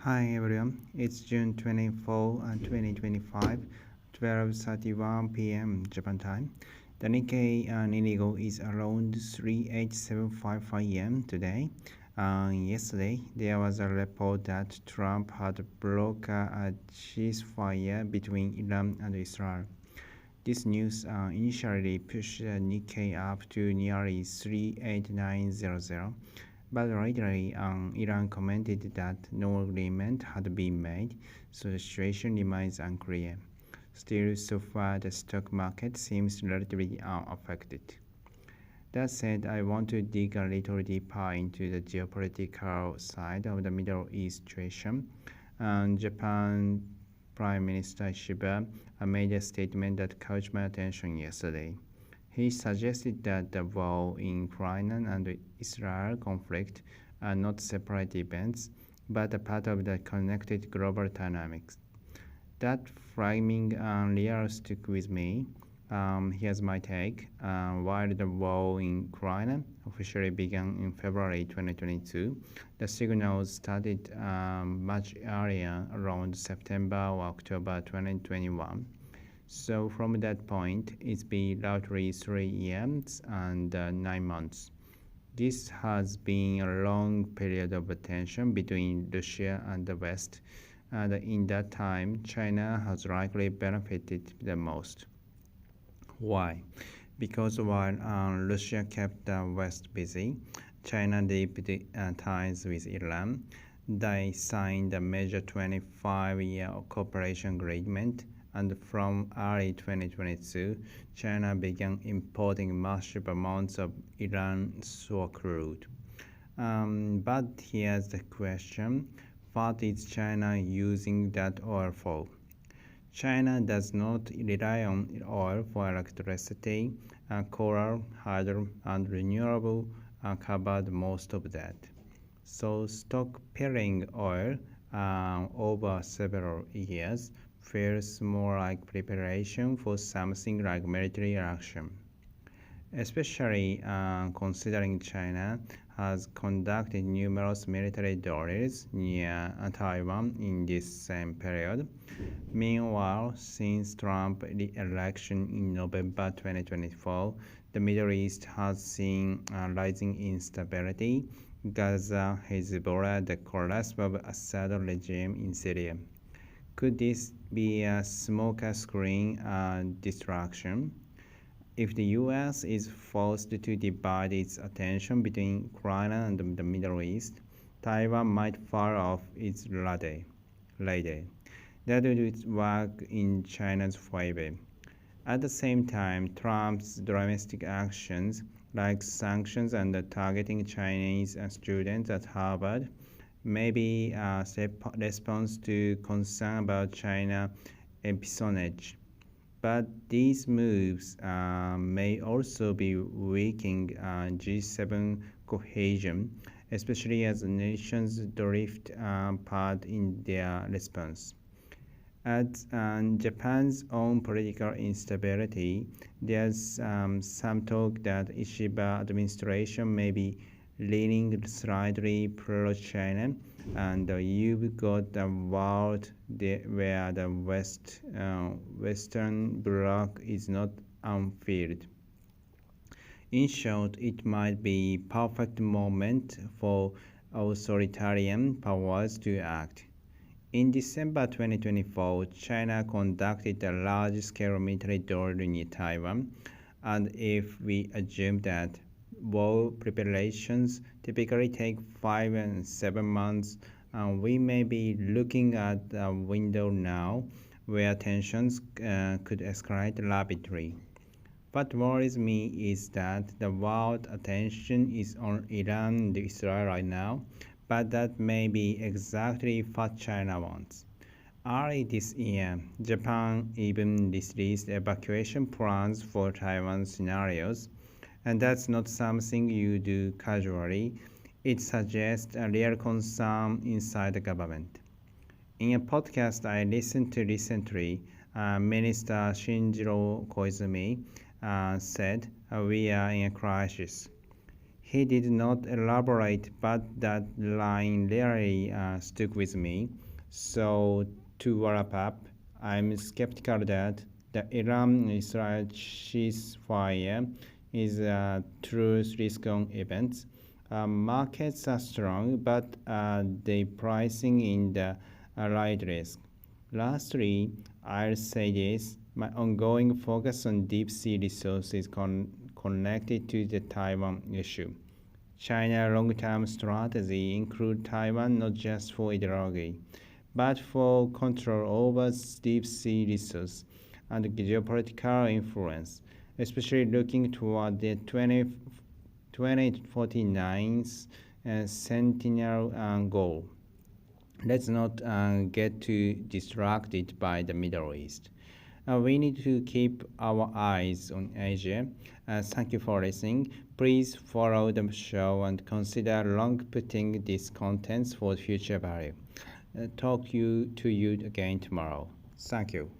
Hi everyone, it's June 24, 2025, 12:31 p.m. Japan time. The Nikkei Inigo is around 38755 yen today. Yesterday, there was a report that Trump had brokered a ceasefire between Iran and Israel. This news initially pushed the Nikkei up to nearly 38900, but later Iran commented that no agreement had been made, so the situation remains unclear. Still, so far the stock market seems relatively unaffected. That said, I want to dig a little deeper into the geopolitical side of the Middle East situation. Japan Prime Minister Shiba made a statement that caught my attention yesterday. He suggested that the war in Ukraine and the Israel conflict are not separate events, but a part of the connected global dynamics. That framing really stuck with me. Here's my take. While the war in Ukraine officially began in February 2022, the signals started much earlier, around September or October 2021. So from that point, it's been roughly 3 years and 9 months. This has been a long period of tension between Russia and the West, and in that time, China has likely benefited the most. Why? Because while Russia kept the West busy, China deepened ties with Iran. They signed a major 25-year cooperation agreement, and from early 2022, China began importing massive amounts of Iran's crude. But here's the question: what is China using that oil for? China does not rely on oil for electricity. Coal, hydro, and renewable covered most of that. So stockpiling oil over several years feels more like preparation for something like military action, especially considering China has conducted numerous military drills near Taiwan in this same period. Meanwhile, since Trump's re-election in November 2024, the Middle East has seen rising instability. Gaza, Hezbollah, the collapse of Assad regime in Syria. Could this be a smoke screen distraction? If the US is forced to divide its attention between Ukraine and the Middle East, Taiwan might fall off its ladder. That would work in China's favor. At the same time, Trump's domestic actions, like sanctions and targeting Chinese students at Harvard, may be a response to concern about China espionage. But these moves may also be weakening G7 cohesion, especially as nations drift apart in their response. At Japan's own political instability, there's some talk that Ishiba administration may be leaning slightly pro-China, and you've got a world where the Western Bloc is not unfilled. In short, it might be perfect moment for authoritarian powers to act. In December 2024, China conducted a large-scale military drill near Taiwan, and if we assume that war preparations typically take 5 and 7 months, we may be looking at a window now where tensions could escalate rapidly. What worries me is that the world attention is on Iran and Israel right now, but that may be exactly what China wants. Early this year, Japan even released evacuation plans for Taiwan scenarios, and that's not something you do casually. It suggests a real concern inside the government. In a podcast I listened to recently, Minister Shinjiro Koizumi said, "We are in a crisis." He did not elaborate, but that line really stuck with me. So, to wrap up, I'm skeptical that the Iran-Israel ceasefire is a true risk-on event. Markets are strong, but the pricing in the right risk. Lastly, I'll say this: my ongoing focus on deep sea resources connected to the Taiwan issue. China's long-term strategy includes Taiwan not just for ideology, but for control over deep sea resources and geopolitical influence, especially looking toward the 2049 Sentinel goal. Let's not get too distracted by the Middle East. We need to keep our eyes on Asia. Thank you for listening. Please follow the show and consider long putting these contents for future value. Talk to you again tomorrow. Thank you.